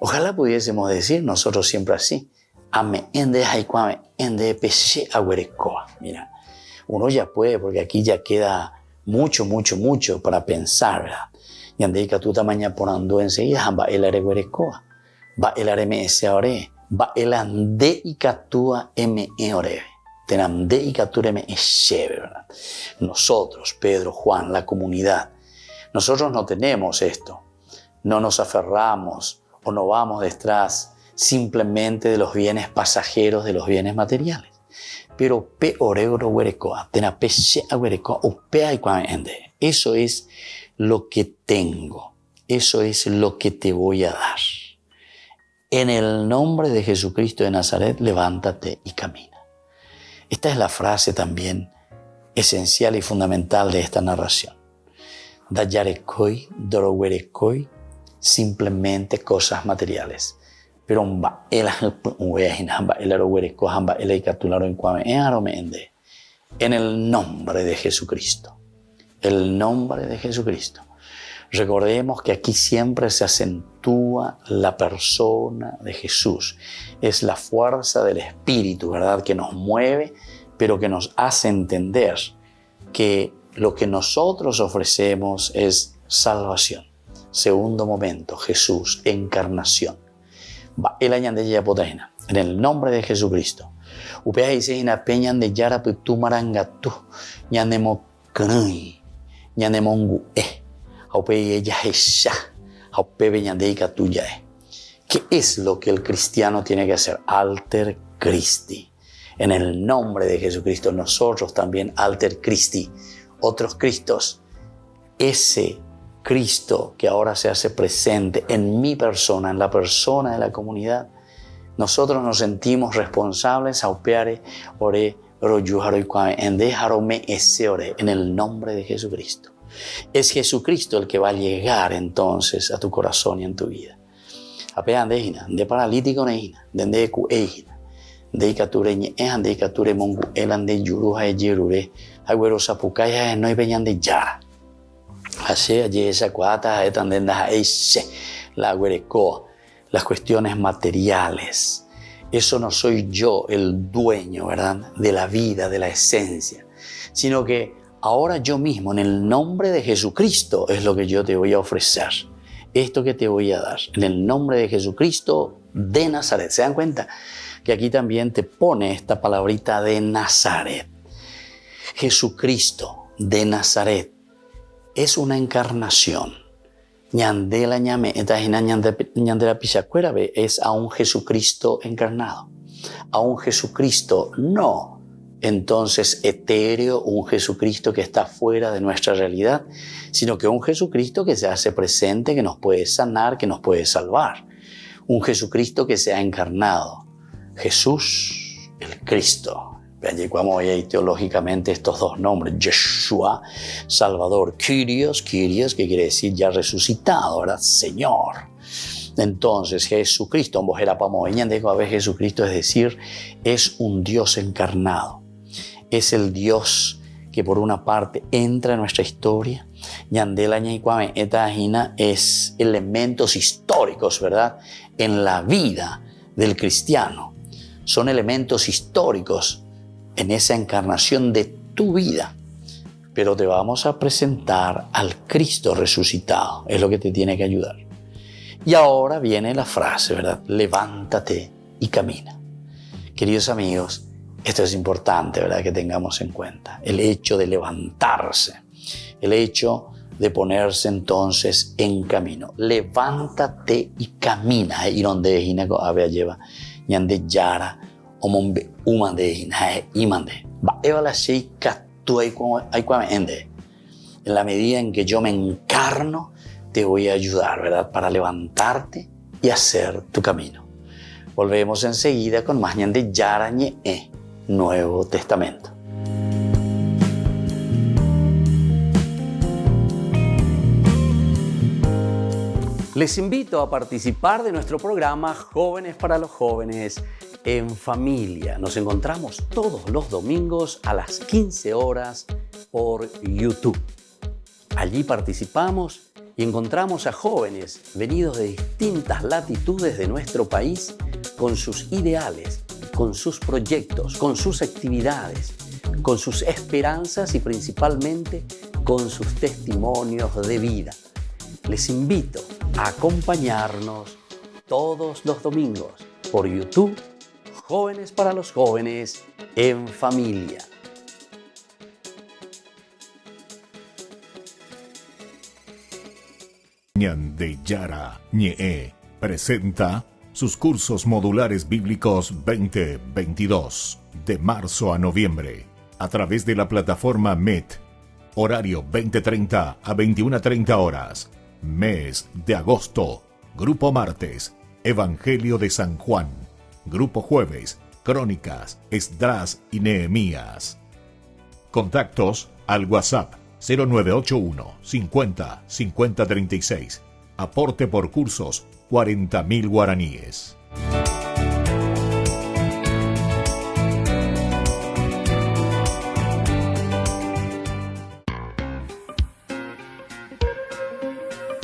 A: Ojalá pudiésemos decir nosotros siempre así. Mira, uno ya puede, porque aquí ya queda mucho para pensar, ¿verdad? Y andeika tú tamaña ponando enseguida, va el areguerecoa, va el aremese ore, va el ande y catúa me ore. Tenamde y capture me echeve, ¿verdad? Nosotros, Pedro, Juan, la comunidad, nosotros no tenemos esto. No nos aferramos o no vamos detrás simplemente de los bienes pasajeros, de los bienes materiales. Pero eso es lo que tengo. Eso es lo que te voy a dar. En el nombre de Jesucristo de Nazaret, levántate y camina. Esta es la frase también esencial y fundamental de esta narración. Dayarekoi, dorowerekoi, simplemente cosas materiales. Pero en el nombre de Jesucristo. El nombre de Jesucristo. Recordemos que aquí siempre se acentúa la persona de Jesús. Es la fuerza del Espíritu, ¿verdad? Que nos mueve, pero que nos hace entender que lo que nosotros ofrecemos es salvación. Segundo momento, Jesús, encarnación. En el nombre de Jesucristo. Upea dice ina peñan de yara putu marangatu, ñanemo crui, ñanemongu ¿Qué es lo que el cristiano tiene que hacer? Alter Christi. En el nombre de Jesucristo, nosotros también Alter Christi. Otros Cristos. Ese Cristo que ahora se hace presente en mi persona, en la persona de la comunidad, nosotros nos sentimos responsables en el nombre de Jesucristo. Es Jesucristo el que va a llegar entonces a tu corazón y en tu vida. De paralítico de cuejina, de ikature de ikature mongu elan de yuruja e yerure, agüero sapukaya no peñan de yara. Así allí esa cuata etandenda eise la agüerecoa, las cuestiones materiales. Eso no soy yo el dueño, ¿verdad? De la vida, de la esencia, sino que ahora yo mismo, en el nombre de Jesucristo, es lo que yo te voy a ofrecer. Esto que te voy a dar, en el nombre de Jesucristo de Nazaret. ¿Se dan cuenta? Que aquí también te pone esta palabrita de Nazaret. Jesucristo de Nazaret es una encarnación. Ñandela ñame, ñandela pichacuera es a un Jesucristo encarnado. A un Jesucristo no entonces etéreo, un Jesucristo que está fuera de nuestra realidad, sino que un Jesucristo que se hace presente, que nos puede sanar, que nos puede salvar. Un Jesucristo que se ha encarnado. Jesús, el Cristo, teológicamente estos dos nombres, Yeshua, Salvador, Kyrios, que quiere decir ya resucitado, ¿verdad? Señor. Entonces, Jesucristo, Jesucristo, es decir, es un Dios encarnado. Es el Dios que por una parte entra en nuestra historia, es elementos históricos, ¿verdad? En la vida del cristiano. Son elementos históricos en esa encarnación de tu vida. Pero te vamos a presentar al Cristo resucitado. Es lo que te tiene que ayudar. Y ahora viene la frase, ¿verdad? Levántate y camina. Queridos amigos, esto es importante, ¿verdad? Que tengamos en cuenta. El hecho de levantarse. El hecho de ponerse entonces en camino. Levántate y camina. Y donde hinako había lleva. Ñande yara. Omombe umande hinae imande. Va evala shei katuai ende. En la medida en que yo me encarno, te voy a ayudar, ¿verdad? Para levantarte y hacer tu camino. Volvemos enseguida con más Ñande Yara Ñe, Nuevo Testamento. Les invito a participar de nuestro programa Jóvenes para los Jóvenes en Familia. Nos encontramos todos los domingos a las 15 horas por YouTube. Allí participamos y encontramos a jóvenes venidos de distintas latitudes de nuestro país con sus ideales, con sus proyectos, con sus actividades, con sus esperanzas y principalmente con sus testimonios de vida. Les invito a acompañarnos todos los domingos por YouTube, Jóvenes para los Jóvenes en Familia.
H: Ñande Yara Ñe presenta sus cursos modulares bíblicos 2022 de marzo a noviembre a través de la plataforma MET, horario 20:30 a 21:30 horas. Mes de agosto, Grupo Martes, Evangelio de San Juan. Grupo Jueves, Crónicas, Esdras y Nehemías. Contactos al WhatsApp 0981 50 50 36. Aporte por cursos 40.000 guaraníes.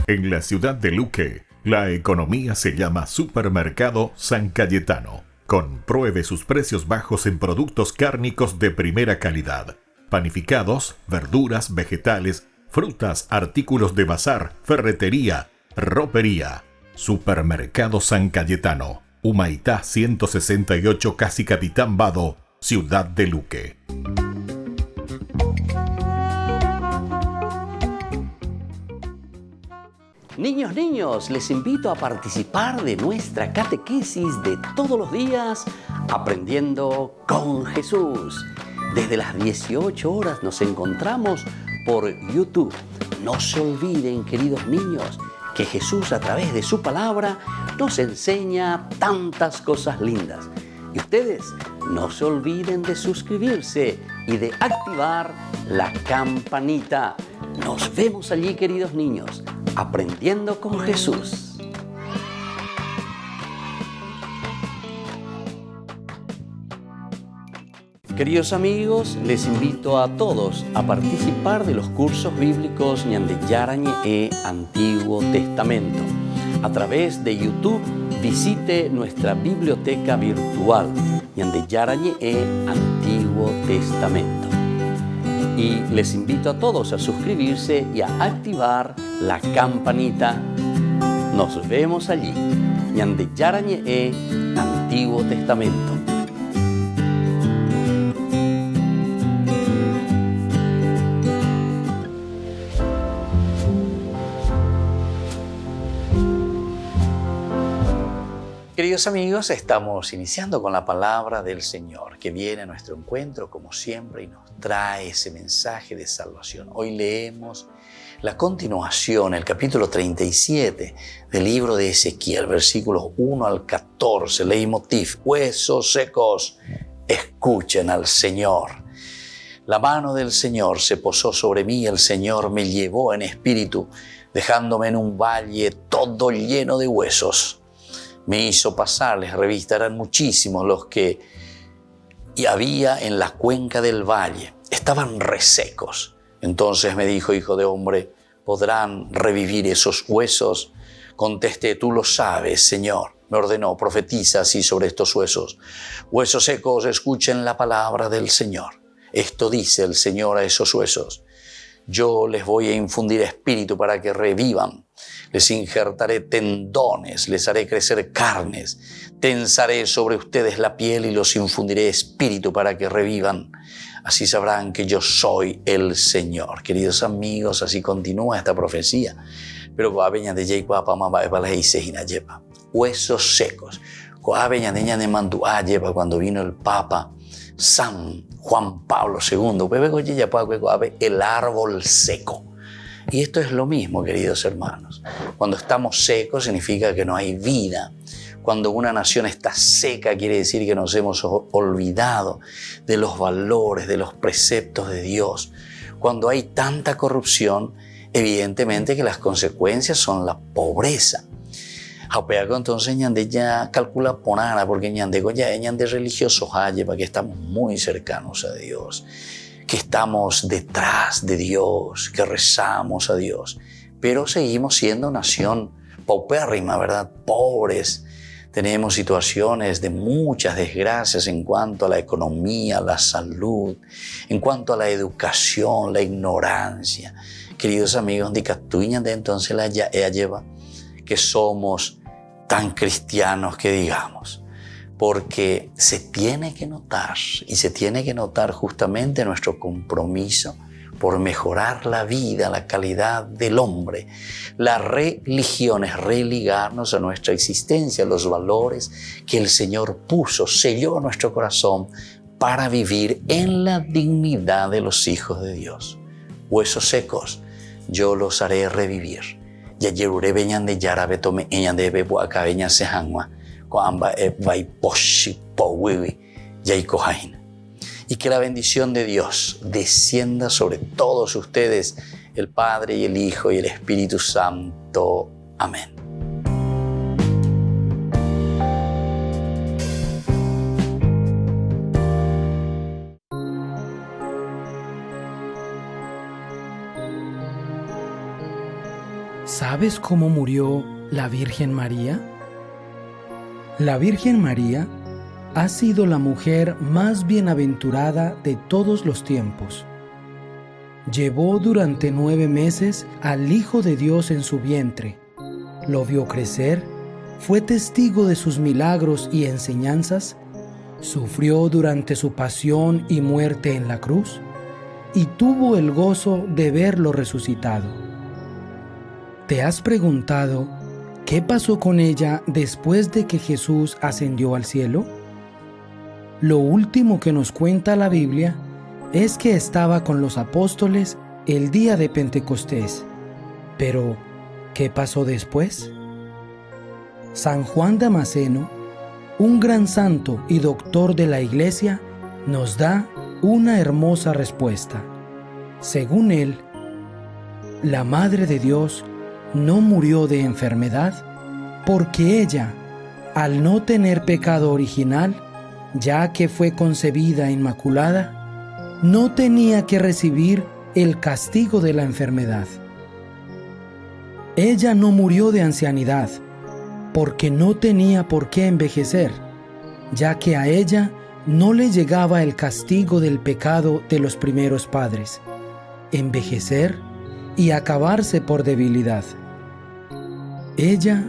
H: En la ciudad de Luque, la economía se llama Supermercado San Cayetano. Compruebe sus precios bajos en productos cárnicos de primera calidad. Panificados, verduras, vegetales, frutas, artículos de bazar, ferretería, ropería. Supermercado San Cayetano, Humaitá 168, Casi Capitán Vado, ciudad de Luque.
A: Niños, les invito a participar de nuestra catequesis de todos los días, Aprendiendo con Jesús. Desde las 18 horas nos encontramos por YouTube. No se olviden, queridos niños, que Jesús a través de su palabra nos enseña tantas cosas lindas. Y ustedes no se olviden de suscribirse y de activar la campanita. Nos vemos allí, queridos niños, Aprendiendo con Jesús. Queridos amigos, les invito a todos a participar de los cursos bíblicos Ñande Yara Ñe Antiguo Testamento. A través de YouTube, visite nuestra biblioteca virtual Ñande Yara Ñe Antiguo Testamento. Y les invito a todos a suscribirse y a activar la campanita. Nos vemos allí. Ñande Yara Ñe Antiguo Testamento. Queridos amigos, estamos iniciando con la palabra del Señor, que viene a nuestro encuentro como siempre y nos trae ese mensaje de salvación. Hoy leemos la continuación, el capítulo 37 del libro de Ezequiel, versículos 1 al 14. Leitmotiv: huesos secos, escuchen al Señor. La mano del Señor se posó sobre mí, el Señor me llevó en espíritu, dejándome en un valle todo lleno de huesos. Me hizo pasar, les revista, eran muchísimos los que había en la cuenca del valle, estaban resecos. Entonces me dijo: hijo de hombre, ¿podrán revivir esos huesos? Contesté: tú lo sabes, Señor. Me ordenó: profetiza así sobre estos huesos. Huesos secos, escuchen la palabra del Señor. Esto dice el Señor a esos huesos: yo les voy a infundir espíritu para que revivan. Les injertaré tendones, les haré crecer carnes. Tensaré sobre ustedes la piel y los infundiré espíritu para que revivan. Así sabrán que yo soy el Señor. Queridos amigos, así continúa esta profecía. Pero huesos secos. Cuando vino el Papa San Juan Pablo II, el árbol seco. Y esto es lo mismo, queridos hermanos. Cuando estamos secos significa que no hay vida. Cuando una nación está seca quiere decir que nos hemos olvidado de los valores, de los preceptos de Dios. Cuando hay tanta corrupción, evidentemente que las consecuencias son la pobreza. Entonces ñande ya calcula ponana porque ñande religiosos hay para que estamos muy cercanos a Dios, que estamos detrás de Dios, que rezamos a Dios, pero seguimos siendo nación paupérrima, ¿verdad? Pobres. Tenemos situaciones de muchas desgracias en cuanto a la economía, la salud, en cuanto a la educación, la ignorancia. Queridos amigos, entonces ella lleva que somos tan cristianos que digamos, porque se tiene que notar, y se tiene que notar justamente nuestro compromiso por mejorar la vida, la calidad del hombre. La religión es religarnos a nuestra existencia, a los valores que el Señor puso, selló en nuestro corazón para vivir en la dignidad de los hijos de Dios. Huesos secos, yo los haré revivir. Y que la bendición de Dios descienda sobre todos ustedes, el Padre y el Hijo y el Espíritu Santo. Amén.
K: ¿Sabes cómo murió la Virgen María? La Virgen María ha sido la mujer más bienaventurada de todos los tiempos. Llevó durante 9 meses al Hijo de Dios en su vientre, lo vio crecer, fue testigo de sus milagros y enseñanzas, sufrió durante su pasión y muerte en la cruz, y tuvo el gozo de verlo resucitado. ¿Te has preguntado qué pasó con ella después de que Jesús ascendió al cielo? Lo último que nos cuenta la Biblia es que estaba con los apóstoles el día de Pentecostés. Pero, ¿qué pasó después? San Juan Damasceno, un gran santo y doctor de la Iglesia, nos da una hermosa respuesta. Según él, la Madre de Dios no murió de enfermedad porque ella, al no tener pecado original, ya que fue concebida inmaculada, no tenía que recibir el castigo de la enfermedad. Ella no murió de ancianidad, porque no tenía por qué envejecer, ya que a ella no le llegaba el castigo del pecado de los primeros padres, envejecer y acabarse por debilidad. Ella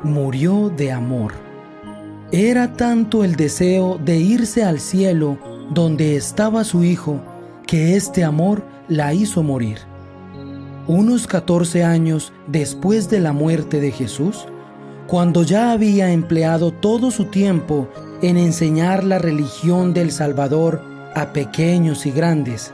K: murió de amor. Era tanto el deseo de irse al cielo donde estaba su Hijo, que este amor la hizo morir. Unos 14 años después de la muerte de Jesús, cuando ya había empleado todo su tiempo en enseñar la religión del Salvador a pequeños y grandes,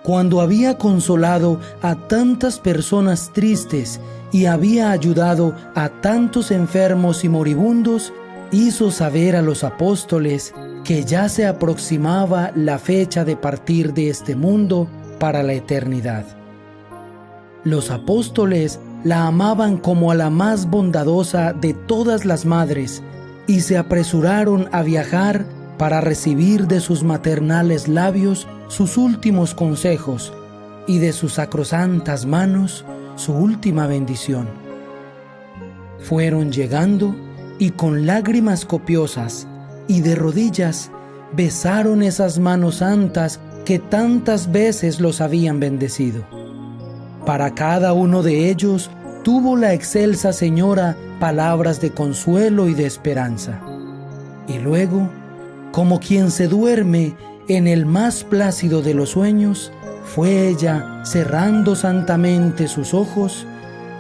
K: cuando había consolado a tantas personas tristes y había ayudado a tantos enfermos y moribundos, hizo saber a los apóstoles que ya se aproximaba la fecha de partir de este mundo para la eternidad. Los apóstoles la amaban como a la más bondadosa de todas las madres y se apresuraron a viajar para recibir de sus maternales labios sus últimos consejos y de sus sacrosantas manos su última bendición. Fueron llegando y con lágrimas copiosas y de rodillas besaron esas manos santas que tantas veces los habían bendecido. Para cada uno de ellos tuvo la excelsa señora palabras de consuelo y de esperanza. Y luego, como quien se duerme en el más plácido de los sueños, fue ella cerrando santamente sus ojos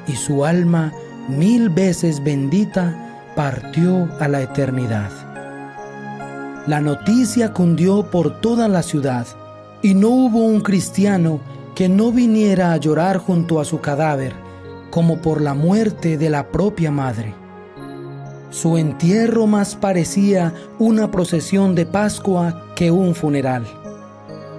K: y su alma 1000 veces bendita partió a la eternidad. La noticia cundió por toda la ciudad y no hubo un cristiano que no viniera a llorar junto a su cadáver, como por la muerte de la propia madre. Su entierro más parecía una procesión de Pascua que un funeral.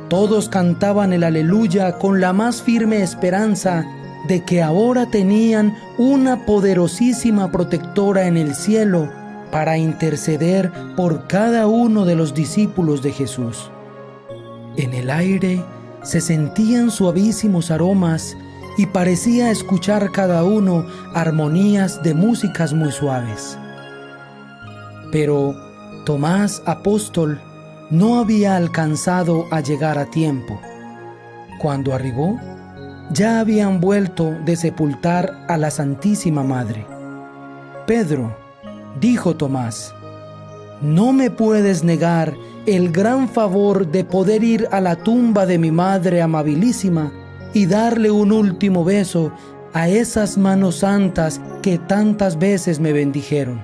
K: Todos cantaban el aleluya con la más firme esperanza de que ahora tenían una poderosísima protectora en el cielo para interceder por cada uno de los discípulos de Jesús. En el aire se sentían suavísimos aromas y parecía escuchar cada uno armonías de músicas muy suaves. Pero Tomás, apóstol, no había alcanzado a llegar a tiempo. Cuando arribó, ya habían vuelto de sepultar a la Santísima Madre. Pedro, dijo Tomás, ¿no me puedes negar el gran favor de poder ir a la tumba de mi madre amabilísima y darle un último beso a esas manos santas que tantas veces me bendijeron?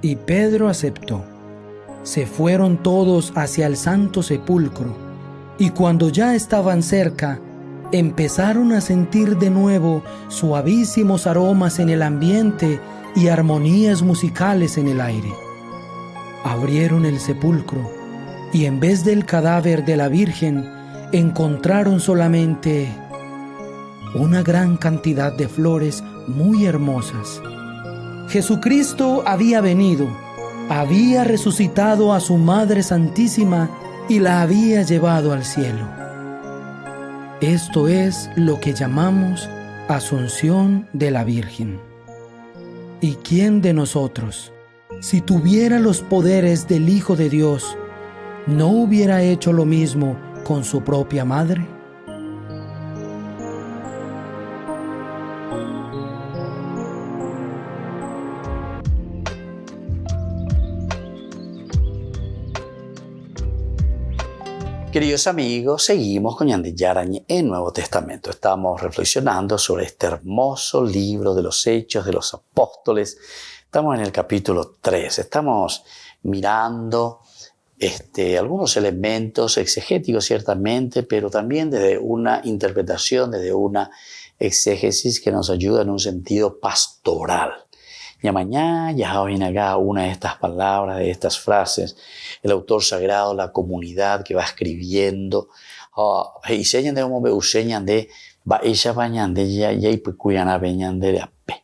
K: Y Pedro aceptó. Se fueron todos hacia el santo sepulcro, y cuando ya estaban cerca, empezaron a sentir de nuevo suavísimos aromas en el ambiente y armonías musicales en el aire. Abrieron el sepulcro, y en vez del cadáver de la Virgen, encontraron solamente una gran cantidad de flores muy hermosas. Jesucristo había venido, había resucitado a su Madre Santísima y la había llevado al cielo. Esto es lo que llamamos Asunción de la Virgen. ¿Y quién de nosotros, si tuviera los poderes del Hijo de Dios, no hubiera hecho lo mismo con su propia madre?
A: Queridos amigos, seguimos con Ñande Yarañe en Nuevo Testamento. Estamos reflexionando sobre este hermoso libro de los Hechos de los Apóstoles. Estamos en el capítulo 3. Estamos mirando algunos elementos exegéticos ciertamente, pero también desde una interpretación, desde una exégesis que nos ayuda en un sentido pastoral. Ya mañana, ya hoy en acá, una de estas palabras, de estas frases, el autor sagrado, la comunidad que va escribiendo, y señan de cómo useñan de va ella bañan de ya y picuyana beñan de ape,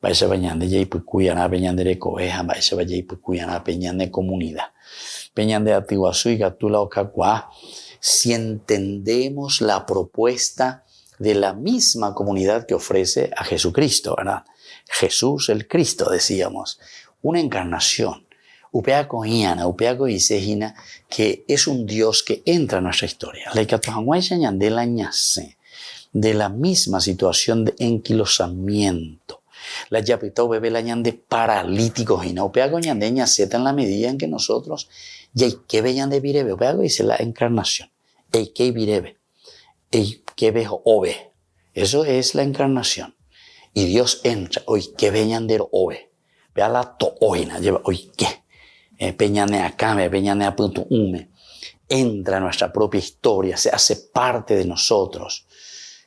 A: va ella bañan de ya y picuyana beñan de coeja, va ella vaya y picuyana beñan de comunidad, beñan de atiguazú y gatula o cacuá. Si entendemos la propuesta de la misma comunidad que ofrece a Jesucristo, ¿verdad? Jesús el Cristo, decíamos, una encarnación, upeaco hiana, upeaco isejina, que es un Dios que entra en nuestra historia. De la misma situación de enquilosamiento. La yapitó bebé la ñande paralíticos y no upeaco ñande ñaceta en la medida en que nosotros ya que veían de virebe, upeaco dice la encarnación. Ey que virebe, ey que vejo ove. Eso es la encarnación. Y Dios entra, hoy que veñan de ove, vea la tooina, lleva hoy que, peñane acá, peñane a punto ume, entra en nuestra propia historia, se hace parte de nosotros.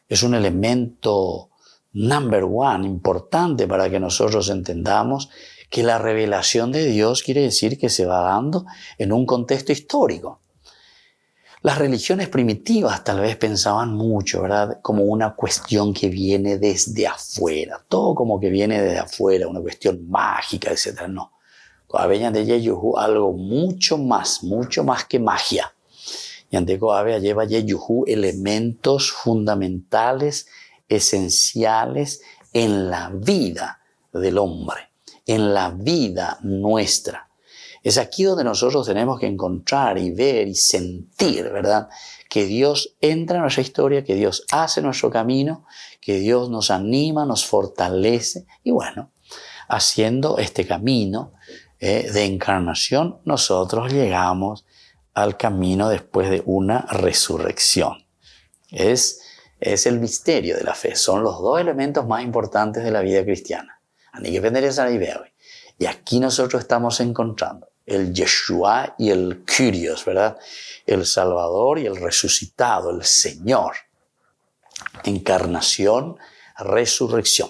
A: Es un elemento number one, importante para que nosotros entendamos que la revelación de Dios quiere decir que se va dando en un contexto histórico. Las religiones primitivas tal vez pensaban mucho, ¿verdad?, como una cuestión que viene desde afuera, todo como que viene desde afuera, una cuestión mágica, etc. No. Coabeñan de Yeyuhu algo mucho más que magia. Y ante Coabea lleva Yeyuhu elementos fundamentales, esenciales en la vida del hombre, en la vida nuestra. Es aquí donde nosotros tenemos que encontrar y ver y sentir, ¿verdad?, que Dios entra en nuestra historia, que Dios hace nuestro camino, que Dios nos anima, nos fortalece. Y bueno, haciendo este camino de encarnación, nosotros llegamos al camino después de una resurrección. Es el misterio de la fe. Son los dos elementos más importantes de la vida cristiana. Y aquí nosotros estamos encontrando el Yeshua y el Kyrios, ¿verdad? El Salvador y el resucitado, el Señor. Encarnación, resurrección.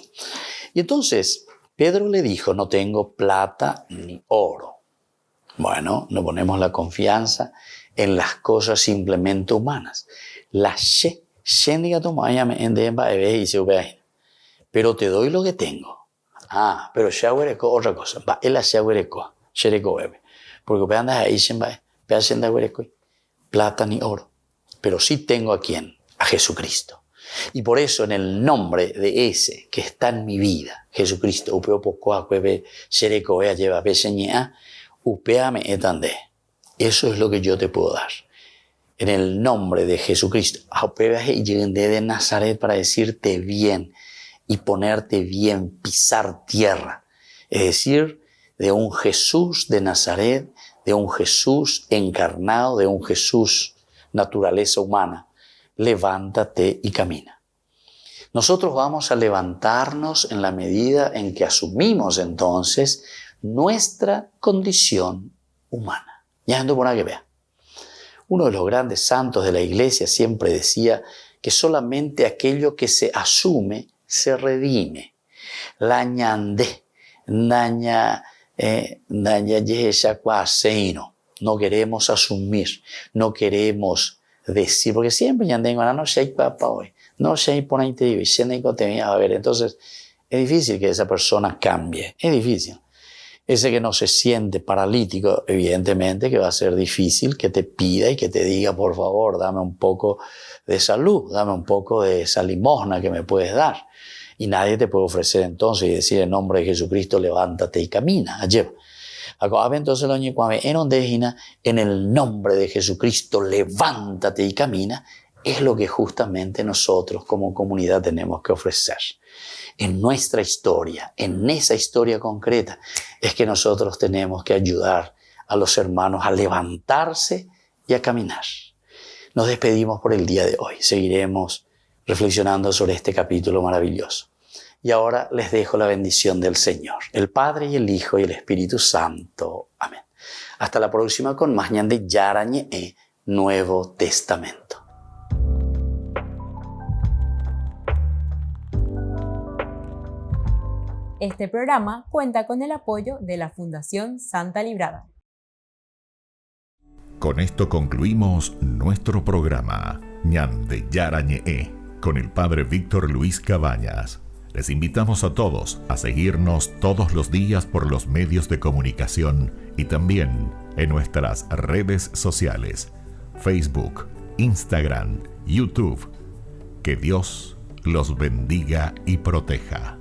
A: Y entonces Pedro le dijo, no tengo plata ni oro. Bueno, no ponemos la confianza en las cosas simplemente humanas. La pero te doy lo que tengo. Pero Shawereko otra cosa. Va, el Shawereko, Shereko bebe. Porque peandas ahí se va, peasen plata ni oro. Pero sí tengo a quién, a Jesucristo. Y por eso en el nombre de ese que está en mi vida, Jesucristo, upeo poco a cueve Shereko ea lleva peseñea, upeame etande. Eso es lo que yo te puedo dar. En el nombre de Jesucristo, y llegué de Nazaret para decirte bien y ponerte bien, pisar tierra. Es decir, de un Jesús de Nazaret, de un Jesús encarnado, de un Jesús naturaleza humana. Levántate y camina. Nosotros vamos a levantarnos en la medida en que asumimos entonces nuestra condición humana. Ya ando por ahí que vea. Uno de los grandes santos de la Iglesia siempre decía que solamente aquello que se asume se redime. La ñande, no queremos asumir, no queremos decir, porque siempre ñande no sé papá hoy, no sé por ahí te digo, a ver, entonces es difícil que esa persona cambie, es difícil. Ese que no se siente paralítico, evidentemente que va a ser difícil que te pida y que te diga, por favor, dame un poco de salud, dame un poco de esa limosna que me puedes dar. Y nadie te puede ofrecer entonces y decir en nombre de Jesucristo, levántate y camina. Entonces en el nombre de Jesucristo, levántate y camina, es lo que justamente nosotros como comunidad tenemos que ofrecer. En nuestra historia, en esa historia concreta, es que nosotros tenemos que ayudar a los hermanos a levantarse y a caminar. Nos despedimos por el día de hoy. Seguiremos reflexionando sobre este capítulo maravilloso. Y ahora les dejo la bendición del Señor, el Padre y el Hijo y el Espíritu Santo. Amén. Hasta la próxima con más ñande Yarañe Nuevo Testamento.
B: Este programa cuenta con el apoyo de la Fundación Santa Librada.
H: Con esto concluimos nuestro programa Ñande Yarañe con el Padre Víctor Luis Cabañas. Les invitamos a todos a seguirnos todos los días por los medios de comunicación y también en nuestras redes sociales, Facebook, Instagram, YouTube. Que Dios los bendiga y proteja.